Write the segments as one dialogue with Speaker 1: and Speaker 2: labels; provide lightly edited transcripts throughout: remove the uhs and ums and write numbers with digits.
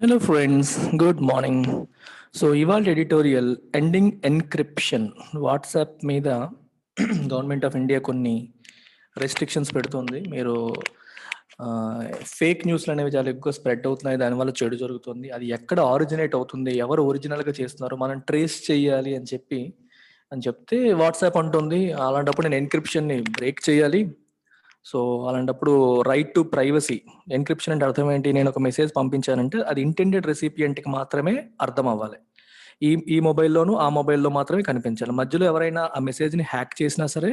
Speaker 1: Hello friends, good morning. So ఇవాళ editorial ending encryption. WhatsApp మీద government of India కొన్ని restrictions పెడుతుంది. మీరు ఫేక్ న్యూస్లు అనేవి చాలా ఎక్కువ స్ప్రెడ్ అవుతున్నాయి, దానివల్ల చెడు జరుగుతుంది. అది ఎక్కడ ఆరిజినేట్ అవుతుంది, ఎవరు ఒరిజినల్గా చేస్తున్నారు, మనం ట్రేస్ చేయాలి అని చెప్తే వాట్సాప్ అంటుంది అలాంటప్పుడు నేను ఎన్క్రిప్షన్ని బ్రేక్ చేయాలి. సో అలాంటప్పుడు రైట్ టు ప్రైవసీ. ఎన్క్రిప్షన్ అంటే అర్థం ఏంటి? నేను ఒక మెసేజ్ పంపించానంటే అది ఇంటెండెడ్ రెసిపియంట్కి మాత్రమే అర్థం అవ్వాలి. ఈ మొబైల్లోనూ ఆ మొబైల్లో మాత్రమే కనిపించాలి. మధ్యలో ఎవరైనా ఆ మెసేజ్ని హ్యాక్ చేసినా సరే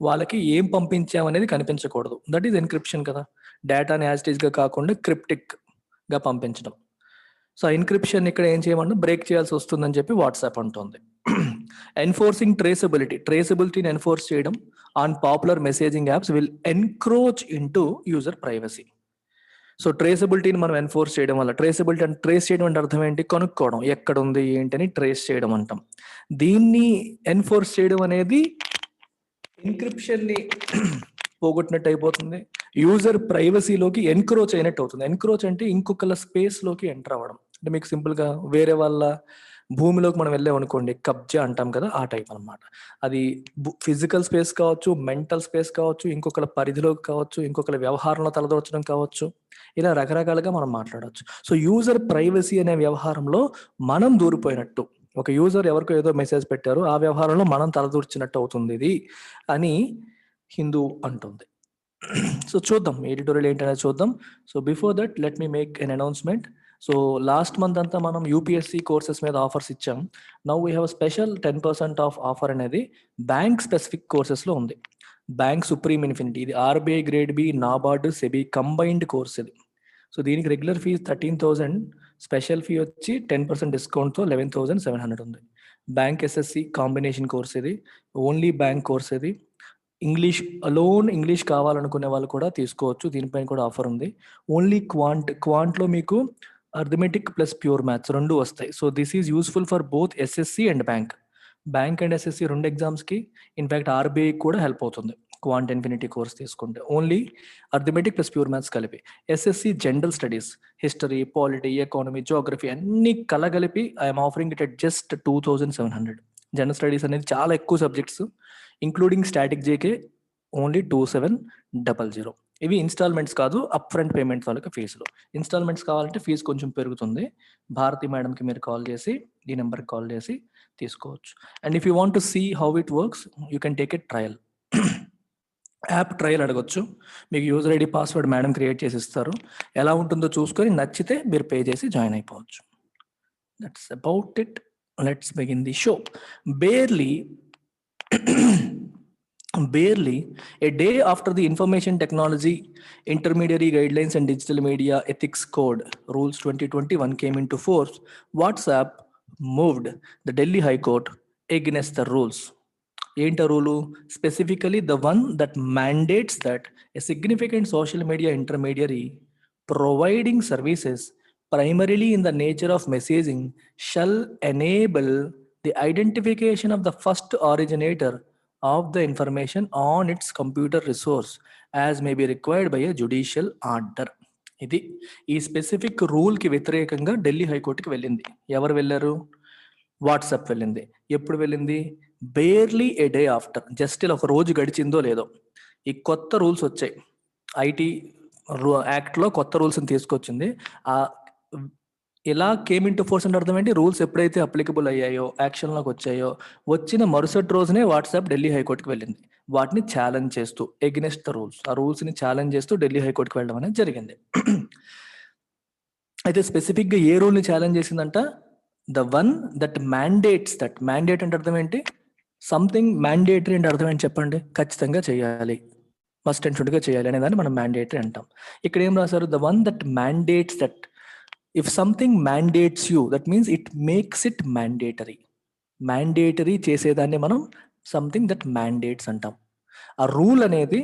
Speaker 1: వాళ్ళకి ఏం పంపించామనేది కనిపించకూడదు. దట్ ఈజ్ ఎన్క్రిప్షన్ కదా. డేటాని యాజ్ ఇట్ ఈస్గా కాకుండా క్రిప్టిక్గా పంపించడం. సో ఎన్క్రిప్షన్ ఇక్కడ ఏం చేయమన్నా బ్రేక్ చేయాల్సి వస్తుందని చెప్పి వాట్సాప్ అంటుంది. ఎన్ఫోర్సింగ్ ట్రేసబిలిటీని ఎన్ఫోర్స్ చేయడం on popular messaging apps will encroach into user privacy. So ట్రేసబిలిటీని మనం ఎన్ఫోర్స్ చేయడం వల్ల, ట్రేసబిలిటీ అంటే ట్రేస్ చేయడం అంటే అర్థం ఏంటి? కనుక్కోవడం, ఎక్కడ ఉంది ఏంటని ట్రేస్ చేయడం అంటాం. దీన్ని ఎన్ఫోర్స్ చేయడం అనేది ఎన్క్రిప్షన్ని పోగొట్టినట్టు అయిపోతుంది, యూజర్ ప్రైవసీలోకి ఎన్క్రోచ్ అయినట్టు అవుతుంది. ఎన్క్రోచ్ అంటే ఇంకొకళ్ళ స్పేస్లోకి ఎంటర్ అవ్వడం. అంటే మీకు సింపుల్గా వేరే వాళ్ళ భూమిలోకి మనం వెళ్ళామనుకోండి, కబ్జా అంటాం కదా, ఆ టైప్ అనమాట. అది ఫిజికల్ స్పేస్ కావచ్చు, మెంటల్ స్పేస్ కావచ్చు, ఇంకొకళ్ళ పరిధిలోకి కావచ్చు, ఇంకొకళ్ళ వ్యవహారంలో తలదోచడం కావచ్చు, ఇలా రకరకాలుగా మనం మాట్లాడవచ్చు. సో యూజర్ ప్రైవసీ అనే వ్యవహారంలో మనం దూరిపోయినట్టు, ఒక యూజర్ ఎవరికో ఏదో మెసేజ్ పెట్టారు, ఆ వ్యవహారంలో మనం తలదూర్చినట్టు అవుతుంది ఇది అని హిందూ అంటుంది. సో చూద్దాం ఎడిటోరియల్ ఏంటనేది చూద్దాం. So before that let me make an announcement. So last month అంతా మనం యూపీఎస్సీ కోర్సెస్ మీద ఆఫర్స్ ఇచ్చాం. Now we have special 10% off offer అనేది బ్యాంక్ స్పెసిఫిక్ కోర్సెస్లో ఉంది. బ్యాంక్ సుప్రీం ఇన్ఫినిటీ, ఇది RBI grade B, NABARD, SEBI combined course ఇది. సో దీనికి రెగ్యులర్ ఫీజు 13,000, స్పెషల్ ఫీ వచ్చి 10% డిస్కౌంట్తో 11,700 ఉంది. బ్యాంక్ ఎస్ఎస్సి కాంబినేషన్ కోర్స్ ఇది, ఓన్లీ బ్యాంక్ కోర్స్ ఇది. ఇంగ్లీష్ కావాలనుకునే వాళ్ళు కూడా తీసుకోవచ్చు, దీనిపైన కూడా ఆఫర్ ఉంది. ఓన్లీ క్వాంట్లో మీకు అర్థమెటిక్ ప్లస్ ప్యూర్ మ్యాథ్స్ రెండు వస్తాయి. So this is useful for both SSC and bank and SSC రెండు ఎగ్జామ్స్కి. ఇన్ఫ్యాక్ట్ ఆర్బీఐ కూడా హెల్ప్ అవుతుంది క్వాంట్ ఇన్ఫినిటీ కోర్స్ తీసుకుంటే. Only arithmetic plus pure maths కలిపి. SSC general studies, history, polity, economy, geography అన్ని కలగలిపి I'm offering it at just 2,700. General studies అనేది చాలా ఎక్కువ subjects, including static GK only 2,700. ఇవి ఇన్స్టాల్మెంట్స్ కాదు, అప్ ఫ్రంట్ పేమెంట్ వాళ్ళకి ఫీజులు. ఇన్స్టాల్మెంట్స్ కావాలంటే ఫీజు కొంచెం పెరుగుతుంది. భారతి మేడంకి మీరు కాల్ చేసి, ఈ నెంబర్కి కాల్ చేసి తీసుకోవచ్చు. And if you want to see how it works, you can take a trial. App trial అడగొచ్చు, మీకు user ID password madam create చేసి ఇస్తారు. ఎలా ఉంటుందో చూసుకొని నచ్చితే మీరు పే చేసి జాయిన్ అయిపోవచ్చు. That's about it. Let's begin the show. Barely a day after the Information Technology Intermediary Guidelines and Digital Media Ethics Code Rules 2021 came into force, WhatsApp moved the Delhi High Court against the rules. Enta rule? Specifically the one that mandates that a significant social media intermediary providing services primarily in the nature of messaging shall enable the identification of the first originator of the information on its computer resource as may be required by a judicial order. ఇది ఈ specific రూల్కి వ్యతిరేకంగా ఢిల్లీ హైకోర్టుకి వెళ్ళింది. ఎవరు వెళ్ళారు? WhatsApp వెళ్ళింది. ఎప్పుడు వెళ్ళింది? బేర్లీ ఏ డే ఆఫ్టర్, జస్ట్ ఇలా ఒక రోజు గడిచిందో లేదో ఈ కొత్త రూల్స్ వచ్చాయి. ఐటీ యాక్ట్లో కొత్త రూల్స్ని తీసుకొచ్చింది. ఎలా కేమ్ ఇన్ టు ఫోర్స్ అంటే అర్థం ఏంటి? రూల్స్ ఎప్పుడైతే అప్లికబుల్ అయ్యాయో, యాక్షన్లోకి వచ్చాయో, వచ్చిన మరుసటి రోజునే వాట్సాప్ ఢిల్లీ హైకోర్టుకి వెళ్ళింది. వాటిని ఛాలెంజ్ చేస్తూ, ఎగ్నెస్ట్ ద రూల్స్, ఆ రూల్స్ని ఛాలెంజ్ చేస్తూ ఢిల్లీ హైకోర్టుకి వెళ్ళడం అనేది జరిగింది. అయితే స్పెసిఫిక్గా ఏ రూల్ని ఛాలెంజ్ చేసిందంట? The one that mandates that. Mandate అంటే అర్థం ఏంటి? సంథింగ్ మ్యాండేటరీ అంటే అర్థం ఏంటి చెప్పండి? ఖచ్చితంగా చేయాలి, మస్ట్ అండ్ షుడ్గా చేయాలి అనేదాన్ని మనం మ్యాండేటరీ అంటాం. ఇక్కడ ఏం రాశారు? The one that mandates that. If something mandates you, that means it makes it mandatory. Mandatory చేసేదాన్ని మనం సంథింగ్ దట్ మ్యాండేట్స్ అంటాం. ఆ రూల్ అనేది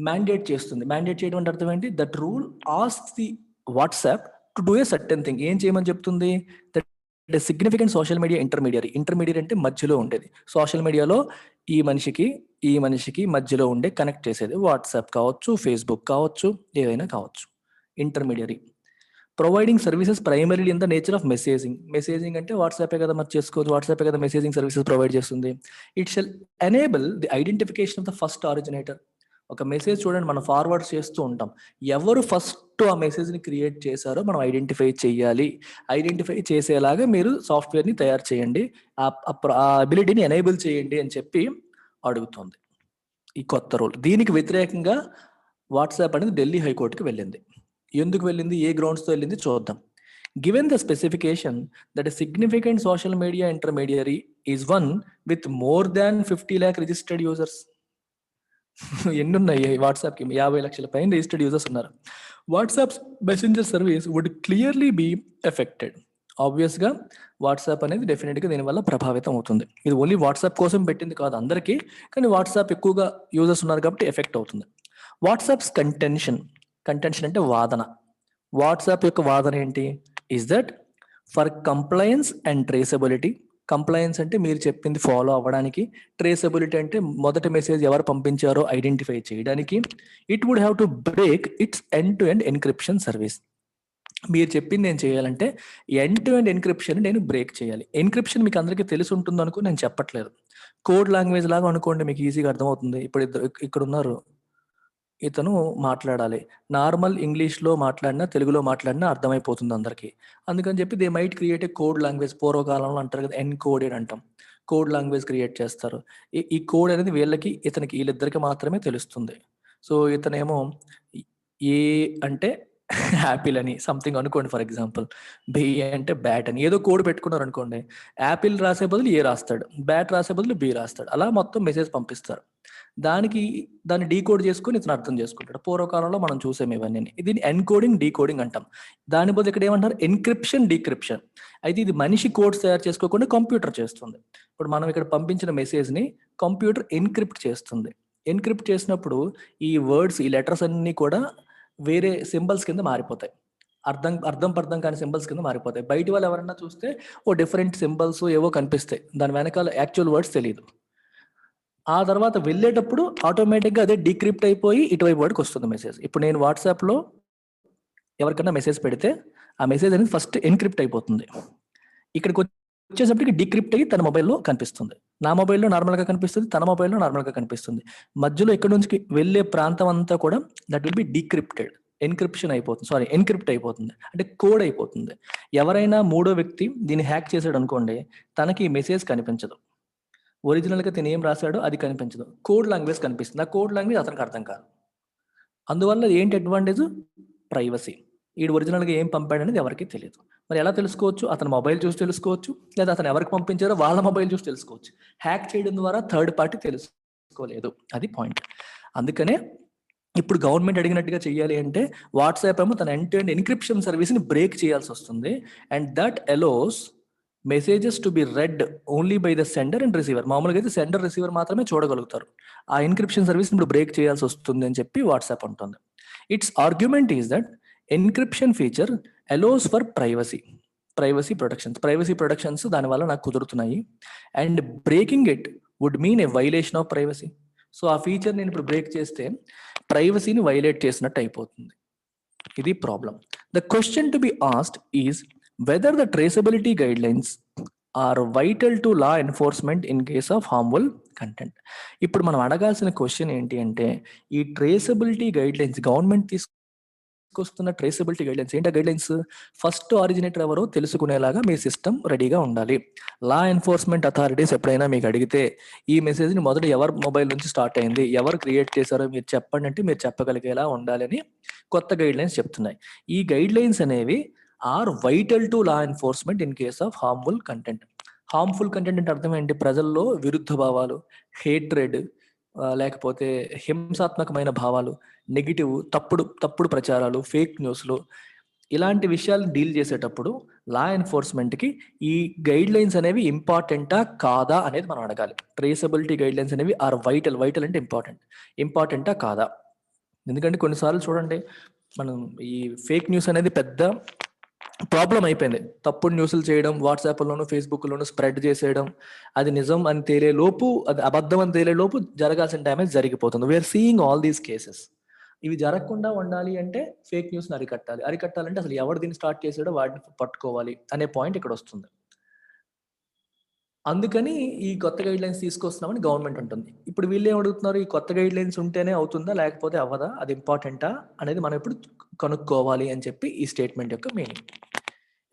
Speaker 1: మ్యాండేట్ చేస్తుంది. మ్యాండేట్ చేయడం అంటే అర్థం ఏంటి? That rule asks the WhatsApp to do a certain thing. ఏం చేయమని చెప్తుంది? That significant social media intermediary అంటే మధ్యలో ఉండేది. సోషల్ మీడియాలో ఈ మనిషికి మధ్యలో ఉండే కనెక్ట్ చేసేది. వాట్సాప్ కావచ్చు, ఫేస్బుక్ కావచ్చు, ఏదైనా కావచ్చు. Intermediary providing services primarily in the nature of messaging అంటే వాట్సాపే కదా మరి చేసుకోవచ్చు, వాట్సాపే కదా మెసేజింగ్ సర్వీసెస్ ప్రొవైడ్ చేస్తుంది. It shall enable the identification of the first originator. ఒక మెసేజ్ చూడండి, మనం ఫార్వర్డ్ చేస్తూ ఉంటాం, ఎవరు ఫస్ట్ ఆ మెసేజ్ని క్రియేట్ చేశారో మనం ఐడెంటిఫై చేయాలి. ఐడెంటిఫై చేసేలాగా మీరు సాఫ్ట్వేర్ని తయారు చేయండి, ఆ అబిలిటీని ఎనేబుల్ చేయండి అని చెప్పి అడుగుతుంది ఈ కొత్త రూల్. దీనికి వ్యతిరేకంగా వాట్సాప్ అనేది ఢిల్లీ హైకోర్టుకి వెళ్ళింది. ఎందుకు వెళ్ళింది, ఏ గ్రౌండ్స్తో వెళ్ళింది చూద్దాం. Given the specification that a significant social media intermediary is one with more than 50 lakh registered users. ఎన్ని ఉన్నాయి వాట్సాప్కి? 50 లక్షల పైన రిజిస్టర్డ్ యూజర్స్ ఉన్నారు. WhatsApp messenger service would clearly be affected. ఆబ్వియస్గా వాట్సాప్ అనేది డెఫినెట్గా దీనివల్ల ప్రభావితం అవుతుంది. ఇది ఓన్లీ వాట్సాప్ కోసం పెట్టింది కాదు అందరికీ, కానీ వాట్సాప్ ఎక్కువగా యూజర్స్ ఉన్నారు కాబట్టి ఎఫెక్ట్ అవుతుంది. వాట్సాప్స్ కంటెన్షన్ అంటే వాదన. వాట్సాప్ యొక్క వాదన ఏంటి? Is that for compliance and traceability. Compliance అంటే మీరు చెప్పింది ఫాలో అవ్వడానికి, ట్రేసబిలిటీ అంటే మొదటి మెసేజ్ ఎవరు పంపించారో ఐడెంటిఫై చేయడానికి. It would have to break its end to end encryption service. మీరు చెప్పింది నేను చేయాలంటే ఎండ్ టు ఎండ్ ఎన్క్రిప్షన్ నేను బ్రేక్ చేయాలి. ఎన్క్రిప్షన్ మీకు అందరికీ తెలిసి ఉంటుంది అనుకో, నేను చెప్పట్లేదు. కోడ్ లాంగ్వేజ్ లాగా అనుకోండి, మీకు ఈజీగా అర్థమవుతుంది. ఇప్పుడు ఇక్కడ ఉన్నారు, ఇతను మాట్లాడాలి, నార్మల్ ఇంగ్లీష్లో మాట్లాడినా తెలుగులో మాట్లాడినా అర్థమైపోతుంది అందరికీ. అందుకని చెప్పి they might create a code language. పూర్వకాలంలో అంటారు కదా ఎన్కోడెడ్ అంటాం, కోడ్ లాంగ్వేజ్ క్రియేట్ చేస్తారు. ఈ కోడ్ అనేది వీళ్ళిద్దరికి మాత్రమే తెలుస్తుంది. సో ఇతనేమో ఏ అంటే యాపిల్ అని సంథింగ్ అనుకోండి, ఫర్ ఎగ్జాంపుల్. బి అంటే బ్యాట్ అని ఏదో కోడ్ పెట్టుకున్నారు అనుకోండి, యాపిల్ రాసే బదులు ఏ రాస్తాడు, బ్యాట్ రాసే బదులు బి రాస్తాడు, అలా మొత్తం మెసేజ్ పంపిస్తారు. దాన్ని డీకోడ్ చేసుకుని ఇతను అర్థం చేసుకుంటాడు. పూర్వకాలంలో మనం చూసాం ఇవన్నీ. దీన్ని ఎన్కోడింగ్ డీకోడింగ్ అంటాం. దాని బదులు ఇక్కడ ఏమంటారు, ఎన్క్రిప్షన్ డీక్రిప్షన్. అయితే ఇది మనిషి కోడ్స్ తయారు చేసుకోకుండా కంప్యూటర్ చేస్తుంది. ఇప్పుడు మనం ఇక్కడ పంపించిన మెసేజ్ని కంప్యూటర్ ఎన్క్రిప్ట్ చేస్తుంది. ఎన్క్రిప్ట్ చేసినప్పుడు ఈ వర్డ్స్, ఈ లెటర్స్ అన్నీ కూడా వేరే సింబల్స్ కింద మారిపోతాయి. అర్థం కాని సింబల్స్ కింద మారిపోతాయి. బయట వాళ్ళు ఎవరన్నా చూస్తే ఓ డిఫరెంట్ సింబల్స్ ఏవో కనిపిస్తాయి, దాని వెనకాల యాక్చువల్ వర్డ్స్ తెలియదు. ఆ తర్వాత వెళ్ళేటప్పుడు ఆటోమేటిక్గా అదే డీక్రిప్ట్ అయిపోయి ఇటువైపు వాడికి వస్తుంది మెసేజ్. ఇప్పుడు నేను వాట్సాప్లో ఎవరికన్నా మెసేజ్ పెడితే ఆ మెసేజ్ అనేది ఫస్ట్ ఎన్క్రిప్ట్ అయిపోతుంది. ఇక్కడికి వచ్చేసప్పటికి డీక్రిప్ట్ అయ్యి తన మొబైల్లో కనిపిస్తుంది. నా మొబైల్లో నార్మల్గా కనిపిస్తుంది, తన మొబైల్లో నార్మల్గా కనిపిస్తుంది. మధ్యలో ఇక్కడ నుంచి వెళ్ళే ప్రాంతం అంతా కూడా that will be decrypted. Encrypt అయిపోతుంది, అంటే కోడ్ అయిపోతుంది. ఎవరైనా మూడో వ్యక్తి దీన్ని హ్యాక్ చేశాడు అనుకోండి, తనకి ఈ మెసేజ్ కనిపించదు. ఒరిజినల్గా తిని ఏం రాశాడో అది కనిపించదు, కోడ్ లాంగ్వేజ్ కనిపిస్తుంది. ఆ కోడ్ లాంగ్వేజ్ అతనికి అర్థం కాదు. అందువల్ల ఏంటి అడ్వాంటేజ్? ప్రైవసీ. వీడు ఒరిజినల్గా ఏం పంపాడనేది ఎవరికి తెలియదు. మరి ఎలా తెలుసుకోవచ్చు? అతను మొబైల్ చూసి తెలుసుకోవచ్చు, లేదా అతను ఎవరికి పంపించారో వాళ్ళ మొబైల్ చూసి తెలుసుకోవచ్చు. హ్యాక్ చేయడం ద్వారా థర్డ్ పార్టీ తెలుసుకోలేదు. అది పాయింట్. అందుకనే ఇప్పుడు గవర్నమెంట్ అడిగినట్టుగా చేయాలి అంటే వాట్సాప్ ఏమో తన ఎండ్ టు ఎండ్ ఎన్క్రిప్షన్ సర్వీస్ని బ్రేక్ చేయాల్సి వస్తుంది. And that allows messages to be red only by the sender and receiver. మామూలుగా అయితే సెండర్ రిసీవర్ మాత్రమే చూడగలుగుతారు. ఆ ఎన్క్రిప్షన్ సర్వీస్ ఇప్పుడు బ్రేక్ చేయాల్సి వస్తుంది అని చెప్పి వాట్సాప్ అంటుంది. Its argument is that encryption feature allows for privacy protections దానివల్ల నాకు కుదురుతున్నాయి. And breaking it would mean a violation of privacy. So ఆ ఫీచర్ నేను ఇప్పుడు బ్రేక్ చేస్తే ప్రైవసీని వైలేట్ చేసినట్టు అయిపోతుంది. ఇది problem. The question to be asked is whether the traceability guidelines are vital to law enforcement in case of harmful content. ఇప్పుడు మనం అడగాల్సిన క్వశ్చన్ ఏంటి అంటే, ఈ ట్రేసబిలిటీ గైడ్లైన్స్, గవర్నమెంట్ తీసుకొస్తున్న ట్రేసబిలిటీ గైడ్లైన్స్ ఏంటి? గైడ్లైన్స్ ఫస్ట్ ఆరిజినేటర్ ఎవరో తెలుసుకునేలాగా మీ సిస్టమ్ రెడీగా ఉండాలి. లా ఎన్ఫోర్స్మెంట్ అథారిటీస్ ఎప్పుడైనా మీకు అడిగితే ఈ మెసేజ్ని మొదట ఎవరి మొబైల్ నుంచి స్టార్ట్ అయింది, ఎవరు క్రియేట్ చేశారో మీరు చెప్పండి అంటే మీరు చెప్పగలిగేలా ఉండాలని కొత్త గైడ్లైన్స్ చెప్తున్నాయి. ఈ గైడ్లైన్స్ అనేవి are vital to law enforcement in case of harmful content. Harmful content అంటే అర్థం ఏంటి? ప్రజల్లో విరుద్ధ భావాలు, హేట్రెడ్, లేకపోతే హింసాత్మకమైన భావాలు, నెగిటివ్ తప్పుడు ప్రచారాలు, ఫేక్ న్యూస్లు, ఇలాంటి విషయాలను డీల్ చేసేటప్పుడు లా ఎన్ఫోర్స్మెంట్కి ఈ గైడ్ లైన్స్ అనేవి ఇంపార్టెంటా కాదా అనేది మనం అడగాలి. ట్రేసబిలిటీ గైడ్ లైన్స్ అనేవి ఆర్ వైటల్ అంటే ఇంపార్టెంటా కాదా? ఎందుకంటే కొన్నిసార్లు చూడండి, మనం ఈ ఫేక్ న్యూస్ అనేది పెద్ద ప్రాబ్లం అయిపోయింది. తప్పుడు న్యూస్లు చేయడం, వాట్సాప్లోను ఫేస్బుక్లోను స్ప్రెడ్ చేసేయడం, అది నిజం అని తేలే లోపు, అది అబద్ధం అని తేలే లోపు జరగాల్సిన డ్యామేజ్ జరిగిపోతుంది. We're seeing all these cases. ఇవి జరగకుండా ఉండాలి అంటే ఫేక్ న్యూస్ని అరికట్టాలంటే అసలు ఎవరు దీన్ని స్టార్ట్ చేసాడో వాటిని పట్టుకోవాలి అనే పాయింట్ ఇక్కడ వస్తుంది. అందుకని ఈ కొత్త గైడ్ లైన్స్ తీసుకొస్తున్నామని గవర్నమెంట్ ఉంటుంది. ఇప్పుడు వీళ్ళు ఏం అడుగుతున్నారు, ఈ కొత్త గైడ్ లైన్స్ ఉంటేనే అవుతుందా లేకపోతే అవ్వదా, అది ఇంపార్టెంటా అనేది మనం ఇప్పుడు కనుక్కోవాలి అని చెప్పి ఈ స్టేట్మెంట్ యొక్క meaning.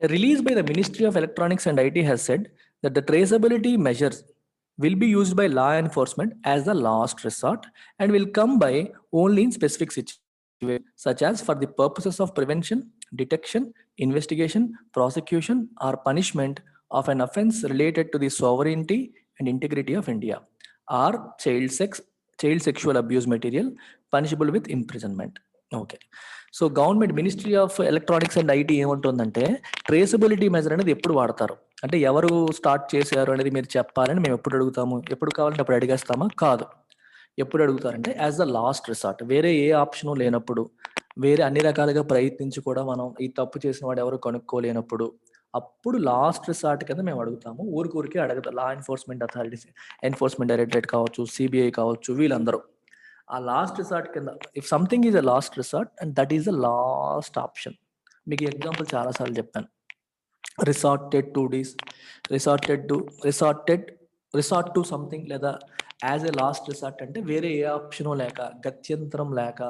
Speaker 1: Released by the Ministry of Electronics and IT has said that the traceability measures will be used by law enforcement as the last resort and will come by only in specific situations such as for the purposes of prevention, detection, investigation, prosecution or punishment of an offense related to the sovereignty and integrity of India or child sexual abuse material punishable with imprisonment. Okay, so government ministry of electronics and IT ఏముంటుందంటే traceability measure అనేది ఎప్పుడు వాడతారు అంటే ఎవరు start చేశారు అనేది మీరు చెప్పాలని మేము ఎప్పుడు అడుగుతాము, ఎప్పుడు కావాలంటే అప్పుడు అడిగేస్తామా? కాదు. ఎప్పుడు అడుగుతారంటే యాజ్ ద లాస్ట్ రిసార్ట్, వేరే ఏ ఆప్షను లేనప్పుడు, వేరే అన్ని రకాలుగా ప్రయత్నించి కూడా మనం ఈ తప్పు చేసిన వాడు ఎవరు కనుక్కోలేనప్పుడు, అప్పుడు లాస్ట్ రిసార్ట్ కింద మేము అడుగుతాము. ఊరికే అడగదు law enforcement authorities, enforcement directorate కావచ్చు, సిబిఐ కావచ్చు, వీళ్ళందరూ ఆ లాస్ట్ రిసార్ట్ కింద. If something is a last resort and that is the last option. మీకు ఎగ్జాంపుల్ చాలాసార్లు చెప్పాను. Resorted to these, resort to something లేదా యాజ్ ఎ లాస్ట్ రిసార్ట్ అంటే వేరే ఏ ఆప్షను లేక, గత్యంతరం లేక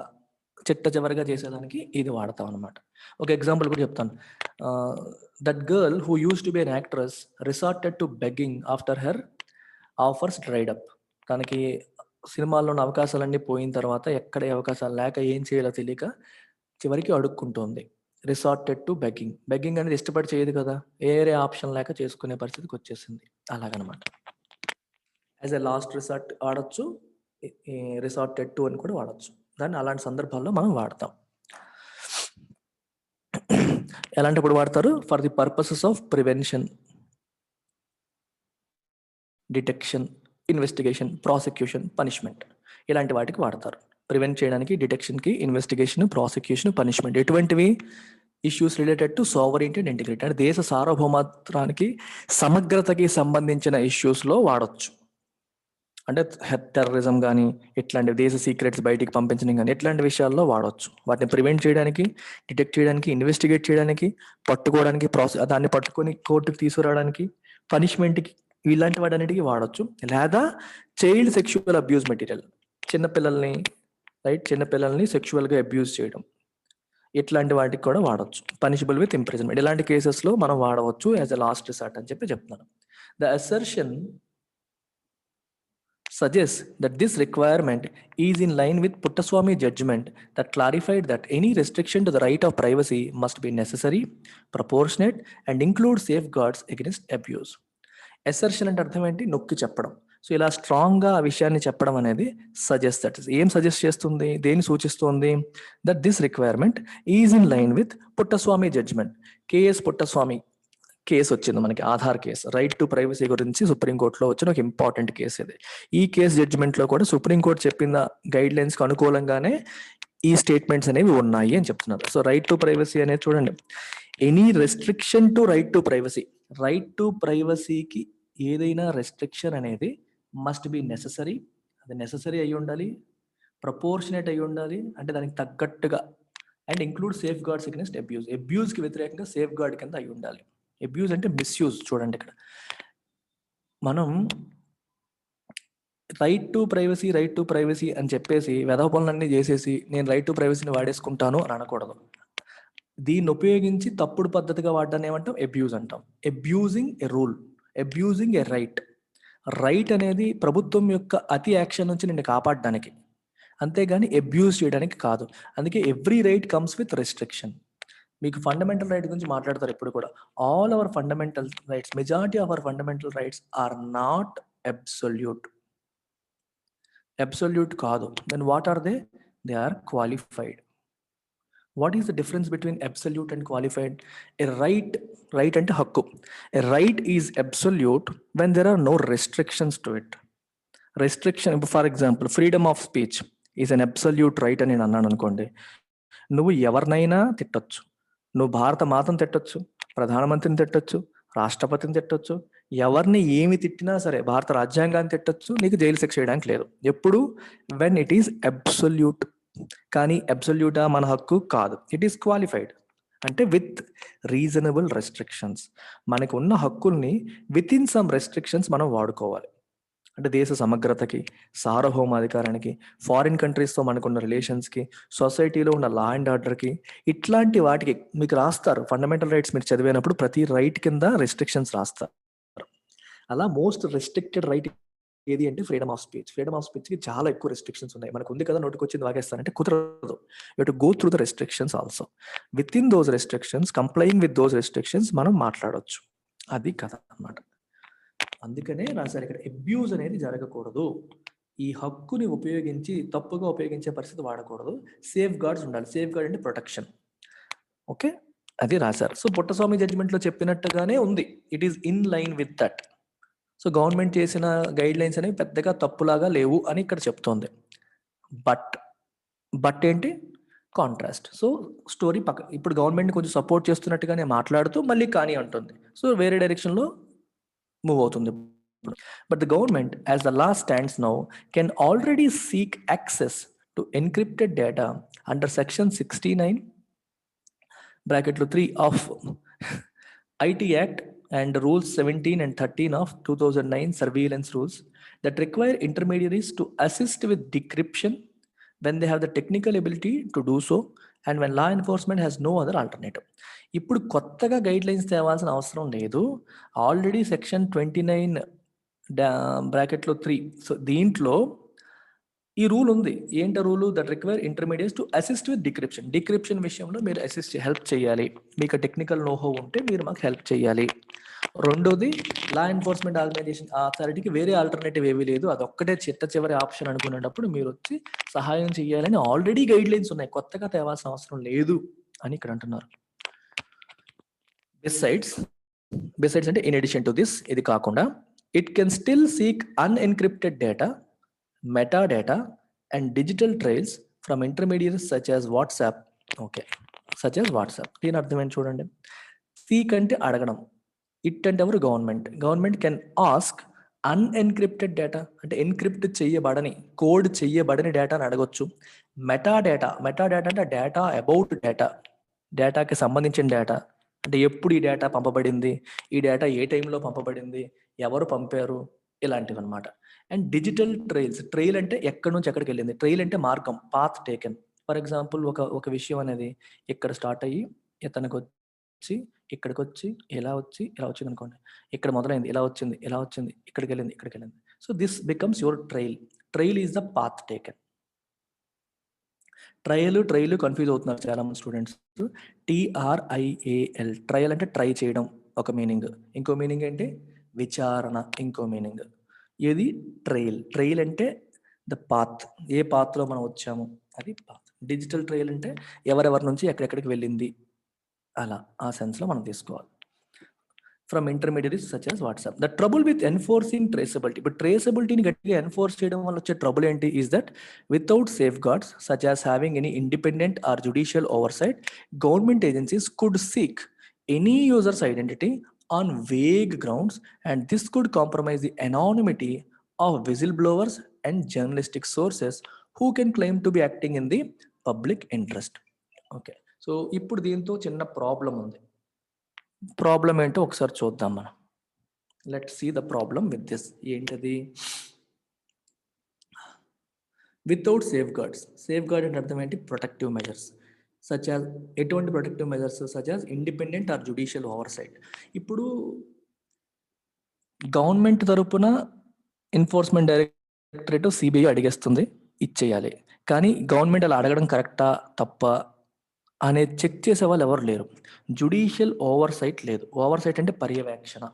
Speaker 1: చిట్ట చివరిగా చేసేదానికి ఇది వాడతాం అనమాట. ఒక ఎగ్జాంపుల్ కూడా చెప్తాను. That girl who use to be an actress resorted to begging after her offers dried up. తనకి సినిమాల్లో ఉన్న అవకాశాలన్నీ పోయిన తర్వాత ఎక్కడ అవకాశాలు లేక ఏం చేయాలో తెలియక చివరికి అడుక్కుంటుంది. రిసార్టెడ్ టు బెగ్గింగ్ అనేది ఇష్టపడి చేయదు కదా, వేరే ఆప్షన్ లేక చేసుకునే పరిస్థితికి వచ్చేసింది. అలాగనమాట. యాజ్ ఎ లాస్ట్ రిసార్ట్ వాడచ్చు, రిసార్టెడ్ టు అని కూడా వాడచ్చు. దాన్ని అలాంటి సందర్భాల్లో మనం వాడతాం. ఎలాంటప్పుడు వాడతారు? For the purposes of prevention, detection, investigation, prosecution, punishment, ఇలాంటి వాటికి వాడతారు. ప్రివెంట్ చేయడానికి, డిటెక్షన్కి, ఇన్వెస్టిగేషన్, ప్రాసిక్యూషన్, పనిష్మెంట్. ఎటువంటివి? Issues related to sovereignty and integrity, అంటే దేశ సార్వభౌమత్వానికి, సమగ్రతకి సంబంధించిన ఇష్యూస్లో వాడచ్చు. అంటే టెర్రరిజం కానీ, ఇట్లాంటి దేశ సీక్రెట్స్ బయటికి పంపించడం కానీ, ఇట్లాంటి విషయాల్లో వాడవచ్చు. వాటిని ప్రివెంట్ చేయడానికి, డిటెక్ట్ చేయడానికి, ఇన్వెస్టిగేట్ చేయడానికి, పట్టుకోవడానికి, దాన్ని పట్టుకొని కోర్టుకు తీసుకురావడానికి, పనిష్మెంట్కి, ఇలాంటి వాటన్నిటికీ వాడచ్చు. లేదా చైల్డ్ సెక్షువల్ అబ్యూస్ మెటీరియల్, చిన్నపిల్లల్ని సెక్షువల్గా అబ్యూస్ చేయడం, ఇట్లాంటి వాటికి కూడా వాడచ్చు. పనిషబుల్ విత్ ఇంప్రిజన్మెంట్, ఇలాంటి కేసెస్లో మనం వాడవచ్చు యాజ్ ఎ లాస్ట్ రిసార్ట్ అని చెప్పి చెప్తున్నాను. The assertion suggests that this requirement is in line with Puttaswamy judgment that clarified that any restriction to the right of privacy must be necessary, proportionate and include safeguards against abuse. Assertion అంటే అర్థం ఏంటి? నొక్కి చెప్పడం. So ఇలా స్ట్రాంగ్గా ఆ విషయాన్ని చెప్పడం అనేది ఏం సజెస్ట్ చేస్తుంది, దేని సూచిస్తుంది? That this requirement is in line with Puttaswamy judgment. KS Puttaswamy case వచ్చింది మనకి, Aadhaar case, right to privacy గురించి సుప్రీంకోర్టులో వచ్చిన ఒక ఇంపార్టెంట్ కేసు ఇది. ఈ కేసు జడ్జిమెంట్లో కూడా సుప్రీంకోర్టు చెప్పిన గైడ్ లైన్స్కి అనుకూలంగానే ఈ స్టేట్మెంట్స్ అనేవి ఉన్నాయి అని చెప్తున్నారు. సో రైట్ టు ప్రైవసీ అనేది చూడండి, any restriction to right to ప్రైవసీకి ఏదైనా రెస్ట్రిక్షన్ అనేది మస్ట్ బి నెససరీ, అది నెససరీ అయి ఉండాలి, ప్రపోర్షనేట్ అయి ఉండాలి, అంటే దానికి తగ్గట్టుగా, and include safeguards against అబ్యూస్కి వ్యతిరేకంగా సేఫ్ గార్డ్ కింద అయి ఉండాలి. అబ్యూజ్ అంటే మిస్యూజ్. చూడండి ఇక్కడ మనం రైట్ టు ప్రైవసీ అని చెప్పేసి వెధవ పనులన్నీ చేసేసి నేను రైట్ టు ప్రైవసీని వాడేసుకుంటాను అని అనకూడదు. దీన్ని ఉపయోగించి తప్పుడు పద్ధతిగా వాడడాన్ని ఏమంటాం? అబ్యూజ్ అంటాం. Abusing a rule, abusing a right అనేది ప్రభుత్వం యొక్క అతి యాక్షన్ నుంచి నిన్ను కాపాడడానికి, అంతేగాని అబ్యూజ్ చేయడానికి కాదు. అందుకే every right comes with restriction. మీకు ఫండమెంటల్ రైట్ గురించి మాట్లాడతారు ఎప్పుడు కూడా. All our fundamental rights, majority of our fundamental rights are not absolute కాదు. Then what are they? They are qualified. What is the difference between absolute and qualified? A right అంటే హక్కు. A right is absolute when there are no restrictions to it. Restriction, for example freedom of speech is an absolute right అని నేను అన్నాను అనుకోండి, నువ్వు ఎవరినైనా తిట్టొచ్చు, నువ్వు భారత మాతను తిట్టొచ్చు, ప్రధానమంత్రిని తిట్టొచ్చు, రాష్ట్రపతిని తిట్టొచ్చు, ఎవరిని ఏమి తిట్టినా సరే, భారత రాజ్యాంగాన్ని తిట్టొచ్చు, నీకు జైలు శిక్ష చేయడానికి లేదు. ఎప్పుడు? వెన్ ఇట్ ఈస్ అబ్సొల్యూట్ కానీ అబ్సల్యూటా మన హక్కు కాదు. It is qualified. అంటే విత్ రీజనబుల్ రెస్ట్రిక్షన్స్. మనకు ఉన్న హక్కుల్ని వితిన్ సమ్ రెస్ట్రిక్షన్స్ మనం వాడుకోవాలి. అంటే దేశ సమగ్రతకి, సార్వభౌమాధికారానికి, ఫారిన్ కంట్రీస్తో మనకున్న రిలేషన్స్కి, సొసైటీలో ఉన్న లా అండ్ ఆర్డర్కి, ఇట్లాంటి వాటికి మీకు రాస్తారు. ఫండమెంటల్ రైట్స్ మీరు చదివేటప్పుడు ప్రతి రైట్ కింద రెస్ట్రిక్షన్స్ రాస్తారు. అలా మోస్ట్ రెస్ట్రిక్టెడ్ రైట్ ఏది అంటే freedom of speech. Freedom of స్పీచ్కి చాలా ఎక్కువ రెస్ట్రిక్షన్స్ ఉన్నాయి. మనకు ఉంది కదా, నోటికి వచ్చింది వాగేస్తానంటే కుదరదు. You to go through the restrictions also. With in those restrictions, complying with those restrictions మనం మాట్లాడవచ్చు. అది కథ అన్నమాట. అందుకనే రాశారు ఇక్కడ, అబ్యూజ్ అనేది జరగకూడదు. ఈ హక్కుని ఉపయోగించి తప్పుగా ఉపయోగించే పరిస్థితి వాడకూడదు. సేఫ్ గార్డ్స్ ఉండాలి. సేఫ్ గార్డ్ అంటే ప్రొటెక్షన్. ఓకే, అది రాశారు. సో పుట్టస్వామి జడ్జిమెంట్లో చెప్పినట్టుగానే ఉంది. It is in line with that. So government చేసిన గైడ్ లైన్స్ అనేవి పెద్దగా తప్పులాగా లేవు అని ఇక్కడ చెప్తోంది. బట్ ఏంటి కాంట్రాస్ట్. సో స్టోరీ ఇప్పుడు గవర్నమెంట్ కొంచెం సపోర్ట్ చేస్తున్నట్టుగానే మాట్లాడుతూ మళ్ళీ కానీ అంటుంది. సో వేరే డైరెక్షన్లో మూవ్ అవుతుంది. But the government, as the law stands now, can already seek access to encrypted data under section 69 బ్రాకెట్లో 3 of IT act and rules 17 and 13 of 2009 surveillance rules that require intermediaries to assist with decryption when they have the technical ability to do so and when law enforcement has no other alternative. ఇప్పుడు కొత్తగా guide lines తేవాల్సిన అవసరం లేదు. Already section 29 బ్రాకెట్లో 3, so దీంట్లో ఈ rule ఉంది. ఏంట rule? That require intermediates to assist with decryption. Decryption విషయంలో మీరు హెల్ప్ చేయాలి. మీకు టెక్నికల్ నోహో ఉంటే మీరు మాకు హెల్ప్ చేయాలి. రెండోది, లా ఎన్ఫోర్స్మెంట్ ఆర్గనైజేషన్ అథారిటీకి వేరే ఆల్టర్నేటివ్ ఏమీ లేదు, అదొక్కటే చివరి ఆప్షన్ అనుకునేటప్పుడు మీరు వచ్చి సహాయం చేయాలని ఆల్రెడీ గైడ్ లైన్స్ ఉన్నాయి. కొత్తగా తేవాల్సిన అవసరం లేదు అని ఇక్కడ అంటున్నారు. బిసైడ్స్ అంటే ఇన్ అడిషన్ టు దిస్, ఇది కాకుండా it can still seek unencrypted data, metadata and digital trails from intermediaries such as WhatsApp. Okay, such as WhatsApp. దీని అర్థం ఏంటి చూడండి. సీక్ అంటే అడగడం, ఇట్ అంటే ఎవరు? గవర్నమెంట్ కెన్ ఆస్క్ అన్ఎన్క్రిప్టెడ్ డేటా అంటే ఎన్క్రిప్ట్ చేయబడని, కోడ్ చేయబడని డేటాని అడగొచ్చు. మెటాడేటా అంటే డేటా అబౌట్ డేటాకి సంబంధించిన డేటా అంటే ఎప్పుడు ఈ డేటా పంపబడింది, ఈ డేటా ఏ టైంలో పంపబడింది, ఎవరు పంపారు, ఇలాంటివి అనమాట. అండ్ డిజిటల్ ట్రైల్ అంటే ఎక్కడి నుంచి ఎక్కడికి వెళ్ళింది. ట్రైల్ అంటే మార్గం, పాత్ టేకెన్. ఫర్ ఎగ్జాంపుల్ ఒక విషయం అనేది ఇక్కడ స్టార్ట్ అయ్యి ఇతనికి వచ్చి ఇక్కడికి వచ్చి ఇలా వచ్చింది అనుకోండి. ఇక్కడ మొదలైంది, ఇలా వచ్చింది, ఇక్కడికి వెళ్ళింది. So this becomes your trail is the path taken. Trial confuse అవుతున్నారు చాలా మంది స్టూడెంట్స్. TRIAL, ట్రయల్ అంటే ట్రై చేయడం ఒక మీనింగ్, ఇంకో మీనింగ్ ఏంటి విచారణ, ఇంకో మీనింగ్. ఏది? ట్రైల్ అంటే ద పాత్, ఏ పాత్లో మనం వచ్చాము అది పాత్. డిజిటల్ ట్రైల్ అంటే ఎవరెవరి నుంచి ఎక్కడెక్కడికి వెళ్ళింది, అలా ఆ సెన్స్లో మనం తీసుకోవాలి. From intermediaries such as WhatsApp. The trouble with enforcing traceability. ఇప్పుడు ట్రేసబిలిటీని గట్టిగా ఎన్ఫోర్స్ చేయడం వల్ల వచ్చే ట్రబుల్ ఏంటి? Is that without safeguards such as having any independent or judicial oversight, government agencies could seek any users identity on vague grounds, and this could compromise the anonymity of whistleblowers and journalistic sources who can claim to be acting in the public interest. Okay, so ఇప్పుడు దీంతో చిన్న problem ఉంది. Problem ఏంటో ఒకసారి చూద్దాం మనం. Let's see the problem with this. ఏంటది? Without safeguards. Safeguard అంటే అర్థం ఏంటి? Protective measures. సచ్ యాజ్, ఎటువంటి protective measures? Such as independent or judicial oversight. ఇప్పుడు గవర్నమెంట్ తరపున ఎన్ఫోర్స్మెంట్ డైరెక్టరేట్ సిబిఐ అడిగేస్తుంది, ఇచ్చేయాలి. కానీ గవర్నమెంట్ అలా అడగడం కరెక్టా తప్ప అనేది చెక్ చేసే వాళ్ళు ఎవరు లేరు. జుడిషియల్ ఓవర్సైట్ లేదు. ఓవర్సైట్ అంటే పర్యవేక్షణ.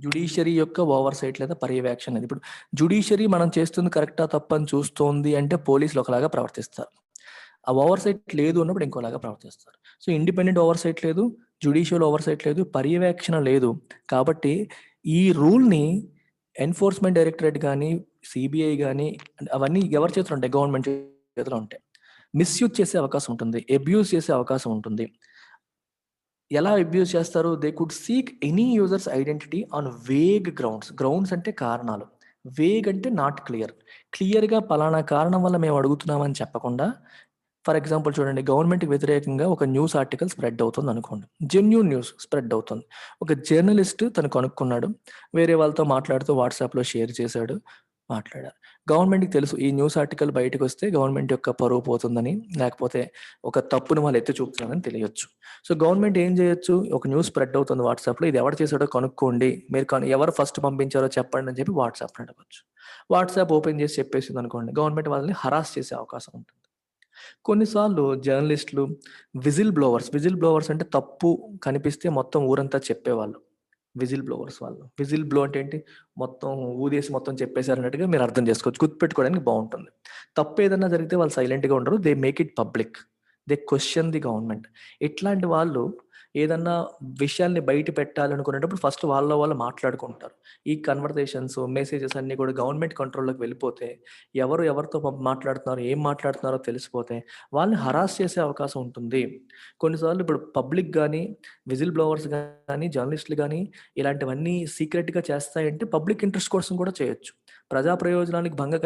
Speaker 1: జుడిషియరీ యొక్క ఓవర్సైట్ లేదా పర్యవేక్షణ. ఇప్పుడు జుడిషియరీ మనం చేస్తుంది కరెక్టా తప్ప అని చూస్తోంది అంటే పోలీసులు ఒకలాగా ప్రవర్తిస్తారు. ఆ ఓవర్సైట్ లేదు అన్నప్పుడు ఇంకోలాగా ప్రవర్తిస్తారు. సో ఇండిపెండెంట్ ఓవర్సైట్ లేదు, జుడిషియల్ ఓవర్సైట్ లేదు, పర్యవేక్షణ లేదు. కాబట్టి ఈ రూల్ని ఎన్ఫోర్స్మెంట్ డైరెక్టరేట్ కానీ, సిబిఐ కానీ, అవన్నీ ఎవరి చేతిలో ఉంటాయి? గవర్నమెంట్ చేతిలో ఉంటాయి. మిస్యూజ్ చేసే అవకాశం ఉంటుంది, అబ్యూజ్ చేసే అవకాశం ఉంటుంది. ఎలా అబ్యూజ్ చేస్తారు? They could seek any users identity on vague grounds. Grounds అంటే కారణాలు. వేగ్ అంటే నాట్ క్లియర్. క్లియర్‌గా పలానా కారణం వల్ల మేము అడుగుతున్నామని చెప్పకుండా, ఫర్ ఎగ్జాంపుల్ చూడండి, గవర్నమెంట్‌కి వ్యతిరేకంగా ఒక న్యూస్ ఆర్టికల్ స్ప్రెడ్ అవుతుందనుకోండి. జెన్యూన్ న్యూస్ స్ప్రెడ్ అవుతుంది. ఒక జర్నలిస్ట్ తను కనుక్కున్నాడు. వేరే వాళ్ళతో మాట్లాడుతూ వాట్సాప్‌లో షేర్ చేశాడు. మాట్లాడారు. గవర్నమెంట్‌కి తెలుసు ఈ న్యూస్ ఆర్టికల్ బయటకొస్తే గవర్నమెంట్ యొక్క పరువు పోతుందని, లేకపోతే ఒక తప్పుని వాళ్ళు ఎత్తి చూపుతున్నారని తెలియొచ్చు. సో, గవర్నమెంట్ ఏం చేయొచ్చు? ఒక న్యూస్ స్ప్రెడ్ అవుతుంది వాట్సాప్‌లో. ఇది ఎవరు చేశాడో కనుక్కోండి. మీరు ఎవరు ఫస్ట్ పంపించారో చెప్పండి అని చెప్పి వాట్సాప్‌ని అడగొచ్చు. వాట్సాప్ ఓపెన్ చేసి చెప్పేసిందనుకోండి, గవర్నమెంట్ వాళ్ళని హరాస్ చేసే అవకాశం ఉంటుంది. కొన్నిసార్లు జర్నలిస్టులు విజిల్ బ్లోవర్స్ అంటే తప్పు కనిపిస్తే మొత్తం ఊరంతా చెప్పేవాళ్ళు. విజిల్ బ్లోవర్స్ వాళ్ళు. విజిల్ బ్లో అంటే ఏంటి? మొత్తం ఊదేసి మొత్తం చెప్పేసారన్నట్టుగా మీరు అర్థం చేసుకోవచ్చు. గుర్తుపెట్టుకోవడానికి బావుంటుంది. తప్పేదన్నా జరిగితే వాళ్ళు సైలెంట్‌గా ఉండరు. They make it public. They question the government. ఇట్లాంటి వాళ్ళు ఏదన్నా విషయాల్ని బయట పెట్టాలనుకునేటప్పుడు ఫస్ట్ వాళ్ళలో వాళ్ళు మాట్లాడుకుంటారు. ఈ కన్వర్జేషన్స్, మెసేజెస్ అన్నీ కూడా గవర్నమెంట్ కంట్రోల్‌లోకి వెళ్ళిపోతే, ఎవరు ఎవరితో మాట్లాడుతున్నారు, ఏం మాట్లాడుతున్నారో తెలిసిపోతే, వాళ్ళని హరాస్ చేసే అవకాశం ఉంటుంది. కొన్నిసార్లు ఇప్పుడు పబ్లిక్ గాని, విజిల్ బ్లోవర్స్ గాని, జర్నలిస్టులు గాని ఇలాంటివన్నీ సీక్రెట్‌గా చేస్తాయంటే పబ్లిక్ ఇంట్రెస్ట్ కోసం కూడా చేయొచ్చు. ప్రజా ప్రయోజనానికి భంగం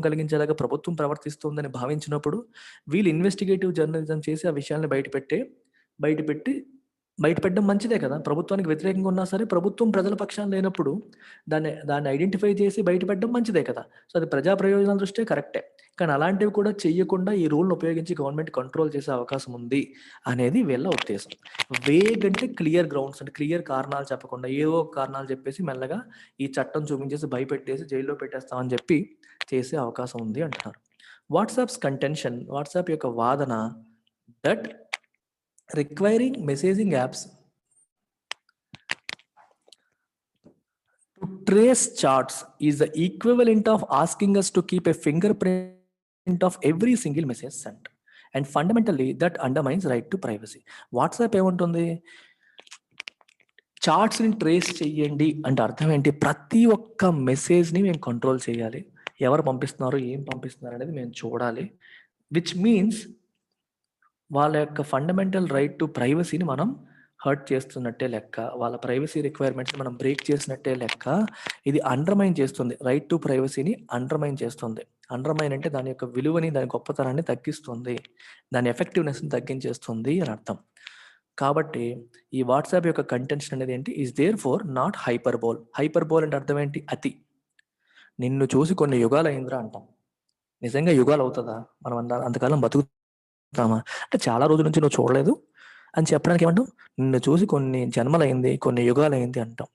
Speaker 1: కలిగించేలాగా ప్రభుత్వం ప్రవర్తిస్తుందని భావించినప్పుడు, వీళ్ళు ఇన్వెస్టిగేటివ్ జర్నలిజం చేసి ఆ విషయాల్ని బయటపెట్టి బయటపెట్టడం మంచిదే కదా! ప్రభుత్వానికి వ్యతిరేకంగా ఉన్నా సరే, ప్రభుత్వం ప్రజల పక్షాన లేనప్పుడు దాన్ని ఐడెంటిఫై చేసి బయటపెట్టడం మంచిదే కదా! సో, అది ప్రజా ప్రయోజనాల దృష్ట్యా కరెక్టే. కానీ అలాంటివి కూడా చెయ్యకుండా ఈ రూల్‌ని ఉపయోగించి గవర్నమెంట్ కంట్రోల్ చేసే అవకాశం ఉంది అనేది వీళ్ళ ఉద్దేశం. వేగ్ అంటే క్లియర్ గ్రౌండ్స్ అంటే క్లియర్ కారణాలు చెప్పకుండా ఏవో కారణాలు చెప్పేసి మెల్లగా ఈ చట్టం చూపించేసి భయపెట్టేసి జైల్లో పెట్టేస్తామని చెప్పి చేసే అవకాశం ఉంది అంటున్నారు. వాట్సాప్ యొక్క వాదన that requiring messaging apps to trace charts is the equivalent of asking us to keep a fingerprint of every single message sent. And fundamentally, that undermines right to privacy. WhatsApp ఏముంటుంది? చార్ట్స్‌ని trace చెయ్యండి అంటే అర్థం ఏంటి? ప్రతి ఒక్క మెసేజ్‌ని మేము control చేయాలి. ఎవరు పంపిస్తున్నారు, ఏం పంపిస్తున్నారు అనేది మేము చూడాలి. విచ్ మీన్స్ వాళ్ళ యొక్క ఫండమెంటల్ రైట్ టు ప్రైవసీని మనం హర్ట్ చేస్తున్నట్టే లెక్క. వాళ్ళ ప్రైవసీ రిక్వైర్మెంట్స్‌ని మనం బ్రేక్ చేసినట్టే లెక్క. ఇది అండర్‌మైన్ చేస్తుంది. రైట్ టు ప్రైవసీని అండర్‌మైన్ చేస్తుంది. అండర్‌మైన్ అంటే దాని యొక్క విలువని, దాని గొప్పతనాన్ని తగ్గిస్తుంది. దాని ఎఫెక్టివ్‌నెస్‌ని తగ్గించేస్తుంది అని అర్థం. కాబట్టి ఈ వాట్సాప్ యొక్క కంటెన్షన్ అనేది ఏంటి? Is therefore not hyperbole. Hyperbole అంటే అర్థం ఏంటి? అతి. నిన్ను చూసి కొన్ని యుగాలయిందిరా అంటాం. నిజంగా యుగాలవుతదా? మనం అంతకాలం బతుకుతామా? అంటే చాలా రోజుల నుంచి నువ్వు చూడలేదు అని చెప్పడానికి ఏమంటాం? నిన్ను చూసి కొన్ని జన్మలయింది, కొన్ని యుగాలయింది అంటాం.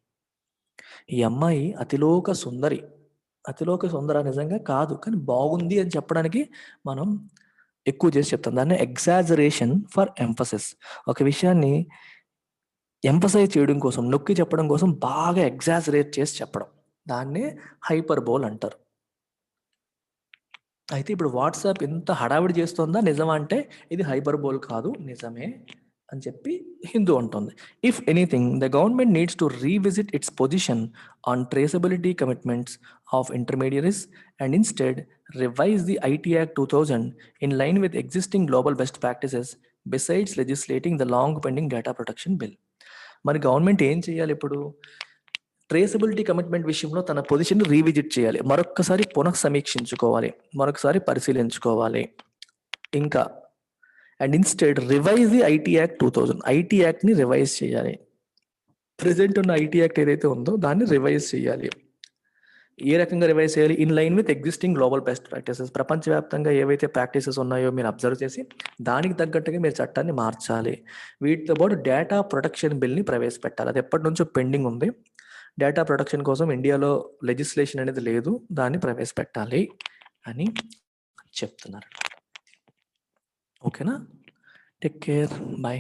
Speaker 1: ఈ అమ్మాయి అతిలోక సుందరి. అతిలోక సుందరా? నిజంగా కాదు. కానీ బాగుంది అని చెప్పడానికి మనం ఎక్కువ చేసి చెప్తాం. దాన్నే ఎగ్జాజరేషన్ ఫర్ ఎంఫసిస్. ఒక విషయాన్ని ఎంఫసైజ్ చేయడం కోసం, నొక్కి చెప్పడం కోసం బాగా ఎగ్జాజరేట్ చేసి చెప్పడం. దాన్నే హైపర్బోల్ అంటారు. అయితే ఇప్పుడు వాట్సాప్ ఇంత హడావిడి చేస్తోందా నిజమా అంటే ఇది హైపర్బోల్ కాదు, నిజమే అని చెప్పి హిందూ అంటుంది. If anything the government needs to revisit its position on traceability commitments of intermediaries and instead revise the IT act 2000 in line with existing global best practices besides legislating the long pending data protection bill. మరి government ఏం చేయాలి ఇప్పుడు? Traceability commitment విషయంలో తన position revisit చేయాలి. మరొక్కసారి పునఃసమీక్షించుకోవాలి. మరొకసారి పరిశీలించుకోవాలి. ఇంకా and instead revise the IT act 2000. IT యాక్ట్‌ని రివైజ్ చేయాలి. ప్రెజెంట్ ఉన్న ఐటీ యాక్ట్ ఏదైతే ఉందో దాన్ని రివైజ్ చేయాలి. ఏ రకంగా రివైజ్ చేయాలి? In line with existing global best practices. ప్రపంచవ్యాప్తంగా ఏవైతే ప్రాక్టీసెస్ ఉన్నాయో మీరు అబ్జర్వ్ చేసి దానికి తగ్గట్టుగా మీరు చట్టాన్ని మార్చాలి. వీటితో పాటు డేటా ప్రొటెక్షన్ బిల్‌ని ప్రవేశపెట్టాలి. అది ఎప్పటినుంచో పెండింగ్ ఉంది. డేటా ప్రొటెక్షన్ కోసం ఇండియాలో లెజిస్లేషన్ అనేది లేదు. దాన్ని ప్రవేశపెట్టాలి అని చెప్తున్నారు. ఓకేనా? Take care. బై.